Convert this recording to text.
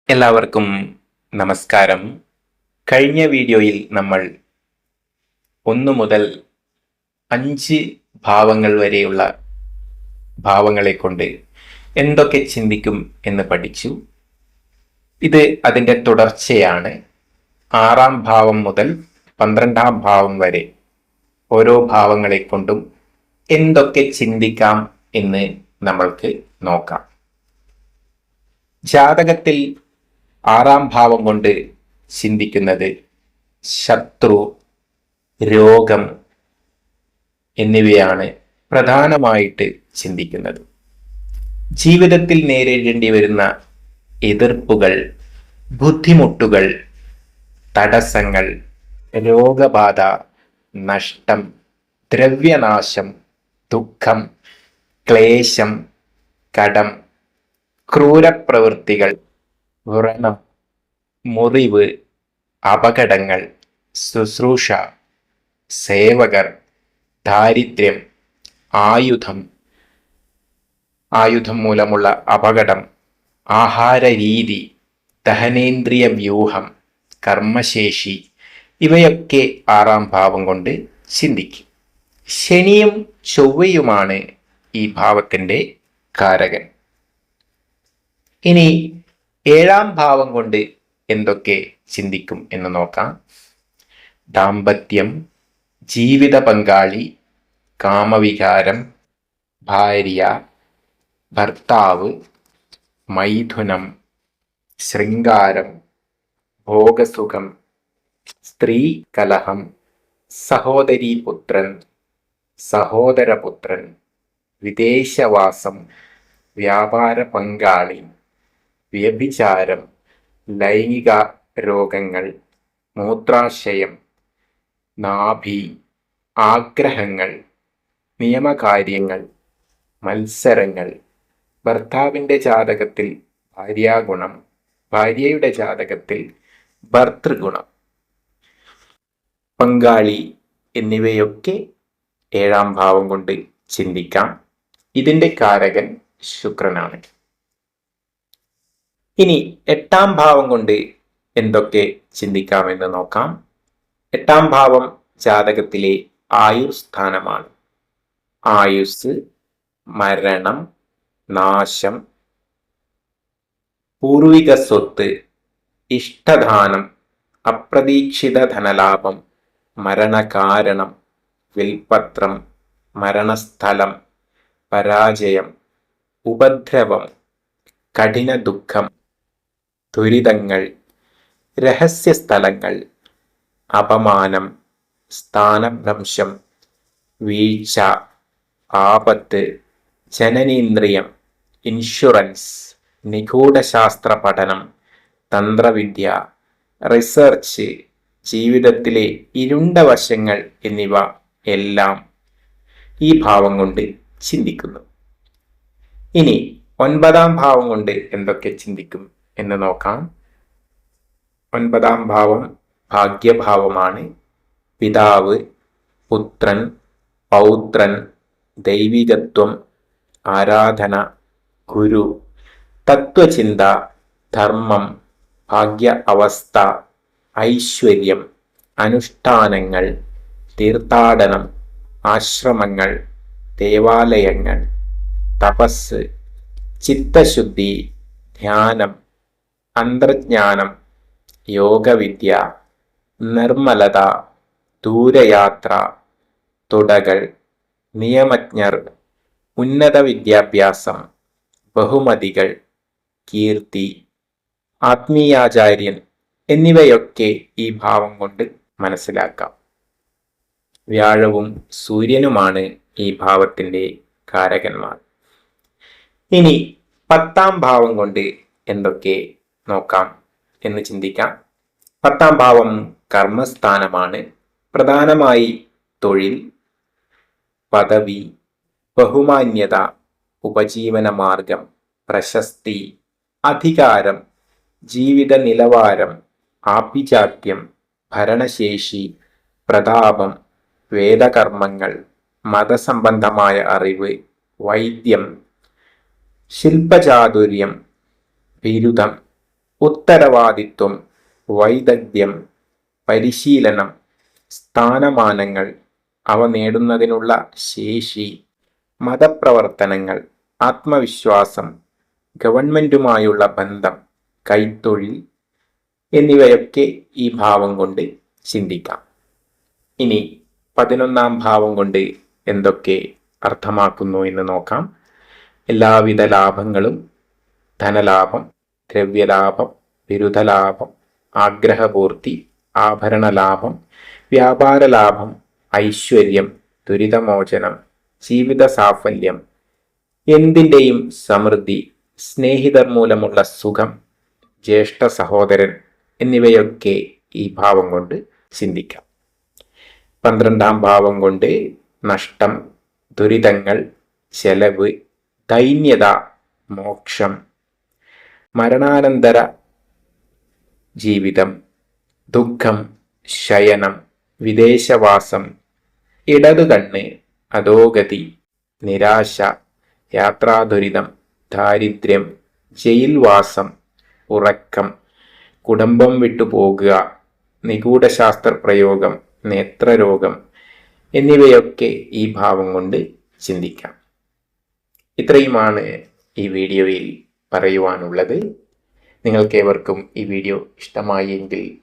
എല്ലാവർക്കും നമസ്കാരം. കഴിഞ്ഞ വീഡിയോയിൽ നമ്മൾ 1 മുതൽ 5 ഭാവങ്ങൾ വരെയുള്ള ഭാവങ്ങളെ കൊണ്ട് എന്തൊക്കെ ചിന്തിക്കും എന്ന് പഠിച്ചു. ഇത് അതിൻ്റെ തുടർച്ചയാണ്. 6-ാം ഭാവം മുതൽ 12-ാം ഭാവം വരെ ഓരോ ഭാവങ്ങളെ കൊണ്ടും എന്തൊക്കെ ചിന്തിക്കാം എന്ന് നമ്മൾക്ക് നോക്കാം. ജാതകത്തിൽ 6-ാം ഭാവം കൊണ്ട് ചിന്തിക്കുന്നത് ശത്രു, രോഗം എന്നിവയാണ് പ്രധാനമായിട്ട് ചിന്തിക്കുന്നത്. ജീവിതത്തിൽ നേരിടേണ്ടി വരുന്ന എതിർപ്പുകൾ, ബുദ്ധിമുട്ടുകൾ, തടസ്സങ്ങൾ, രോഗബാധ, നഷ്ടം, ദ്രവ്യനാശം, ദുഃഖം, ക്ലേശം, കടം, ക്രൂരപ്രവൃത്തികൾ, വ്രണം, മുറിവ്, അപകടങ്ങൾ, ശുശ്രൂഷ, സേവകർ, ദാരിദ്ര്യം, ആയുധം മൂലമുള്ള അപകടം, ആഹാരരീതി, ദഹനേന്ദ്രിയ വ്യൂഹം, കർമ്മശേഷി ഇവയൊക്കെ 6-ാം ഭാവം കൊണ്ട് ചിന്തിക്കും. ശനിയും ചൊവ്വയുമാണ് ഈ ഭാവത്തിൻ്റെ കാരകൻ. ഇനി 7-ാം ഭാവം കൊണ്ട് എന്തൊക്കെ ചിന്തിക്കും എന്ന് നോക്കാം. ദാമ്പത്യം, ജീവിത പങ്കാളി, കാമവികാരം, ഭാര്യ, ഭർത്താവ്, മൈഥുനം, ശൃംഗാരം, ഭോഗസുഖം, സ്ത്രീ കലഹം, സഹോദരീപുത്രൻ, സഹോദരപുത്രൻ, വിദേശവാസം, വ്യാപാര പങ്കാളി, വ്യഭിചാരം, ലൈംഗിക രോഗങ്ങൾ, മൂത്രാശയം, നാഭി, ആഗ്രഹങ്ങൾ, നിയമകാര്യങ്ങൾ, മത്സരങ്ങൾ, ഭർത്താവിൻ്റെ ജാതകത്തിൽ ഭാര്യാഗുണം, ഭാര്യയുടെ ജാതകത്തിൽ ഭർതൃഗുണം, പങ്കാളി എന്നിവയൊക്കെ 7-ാം ഭാവം കൊണ്ട് ചിന്തിക്കാം. ഇതിൻ്റെ കാരകൻ ശുക്രനാണ്. ഇനി 8-ാം ഭാവം കൊണ്ട് എന്തൊക്കെ ചിന്തിക്കാമെന്ന് നോക്കാം. 8-ാം ഭാവം ജാതകത്തിലെ ആയുർസ്ഥാനമാണ്. ആയുസ്, മരണം, നാശം, പൂർവിക സ്വത്ത്, ഇഷ്ടദാനം, അപ്രതീക്ഷിത ധനലാഭം, മരണകാരണം, വിൽപത്രം, മരണസ്ഥലം, പരാജയം, ഉപദ്രവം, കഠിന ദുഃഖം, ദുരിതങ്ങൾ, രഹസ്യസ്ഥലങ്ങൾ, അപമാനം, സ്ഥാനഭ്രംശം, വീഴ്ച, ആപത്ത്, ജനനേന്ദ്രിയം, ഇൻഷുറൻസ്, നിഗൂഢശാസ്ത്ര പഠനം, തന്ത്രവിദ്യ, റിസർച്ച്, ജീവിതത്തിലെ ഇരുണ്ട വശങ്ങൾ എന്നിവ എല്ലാം ഈ ഭാവം കൊണ്ട് ചിന്തിക്കുന്നു. ഇനി 9-ാം ഭാവം കൊണ്ട് എന്തൊക്കെ ചിന്തിക്കും എന്ന് നോക്കാം. 9-ാം ഭാവം ഭാഗ്യഭാവമാണ്. പിതാവ്, പുത്രൻ, പൗത്രൻ, ദൈവികത്വം, ആരാധന, ഗുരു, തത്വചിന്ത, ധർമ്മം, ഭാഗ്യ അവസ്ഥ, ഐശ്വര്യം, അനുഷ്ഠാനങ്ങൾ, തീർത്ഥാടനം, ആശ്രമങ്ങൾ, ദേവാലയങ്ങൾ, തപസ്, ചിത്തശുദ്ധി, ധ്യാനം, അന്തർജ്ഞാനം, യോഗവിദ്യ, നിർമ്മലത, ദൂരയാത്ര, തുടകൾ, നിയമജ്ഞർ, ഉന്നത വിദ്യാഭ്യാസം, ബഹുമതികൾ, കീർത്തി, ആത്മീയാചാര്യൻ എന്നിവയൊക്കെ ഈ ഭാവം കൊണ്ട് മനസ്സിലാക്കാം. വ്യാഴവും സൂര്യനുമാണ് ഈ ഭാവത്തിൻ്റെ കാരകന്മാർ. ഇനി 10-ാം ഭാവം കൊണ്ട് എന്തൊക്കെ നോക്കാം എന്ന് ചിന്തിക്കാം. 10-ാം ഭാവം കർമ്മസ്ഥാനമാണ്. പ്രധാനമായി തൊഴിൽ, പദവി, ബഹുമാന്യത, ഉപജീവന മാർഗം, പ്രശസ്തി, അധികാരം, ജീവിത നിലവാരം, ആഭിജാത്യം, ഭരണശേഷി, പ്രതാപം, വേദകർമ്മങ്ങൾ, മതസംബന്ധമായ അറിവ്, വൈദ്യം, ശില്പചാതുര്യം, ബിരുദം, ഉത്തരവാദിത്വം, വൈദഗ്ധ്യം, പരിശീലനം, സ്ഥാനമാനങ്ങൾ, അവ നേടുന്നതിനുള്ള ശേഷി, മതപ്രവർത്തനങ്ങൾ, ആത്മവിശ്വാസം, ഗവൺമെന്റുമായുള്ള ബന്ധം, കൈത്തൊഴിൽ എന്നിവയൊക്കെ ഈ ഭാവം കൊണ്ട് ചിന്തിക്കാം. ഇനി 11ാം ഭാവം കൊണ്ട് എന്തൊക്കെ അർത്ഥമാക്കുന്നു എന്ന് നോക്കാം. എല്ലാവിധ ലാഭങ്ങളും, ധനലാഭം, ദ്രവ്യലാഭം, ബിരുദലാഭം, ആഗ്രഹപൂർത്തി, ആഭരണലാഭം, വ്യാപാര ലാഭം, ഐശ്വര്യം, ദുരിതമോചനം, ജീവിത സാഫല്യം, എന്തിൻ്റെയും സമൃദ്ധി, സ്നേഹിതർ മൂലമുള്ള സുഖം, ജ്യേഷ്ഠ സഹോദരൻ എന്നിവയൊക്കെ ഈ ഭാവം കൊണ്ട് ചിന്തിക്കാം. 12ാം ഭാവം കൊണ്ട് നഷ്ടം, ദുരിതങ്ങൾ, ചെലവ്, ദൈന്യത, മോക്ഷം, മരണാനന്തര ജീവിതം, ദുഃഖം, ശയനം, വിദേശവാസം, ഇടതുകണ്ണ്, അധോഗതി, നിരാശ, യാത്രാദുരിതം, ദാരിദ്ര്യം, ജയിൽവാസം, ഉറക്കം, കുടുംബം വിട്ടുപോകുക, നിഗൂഢശാസ്ത്രപ്രയോഗം, നേത്രരോഗം എന്നിവയൊക്കെ ഈ ഭാവം കൊണ്ട് ചിന്തിക്കാം. ഇത്രയുമാണ് ഈ വീഡിയോയിൽ പറയുവാനുള്ളത്. നിങ്ങൾക്കേവർക്കും ഈ വീഡിയോ ഇഷ്ടമായി എങ്കിൽ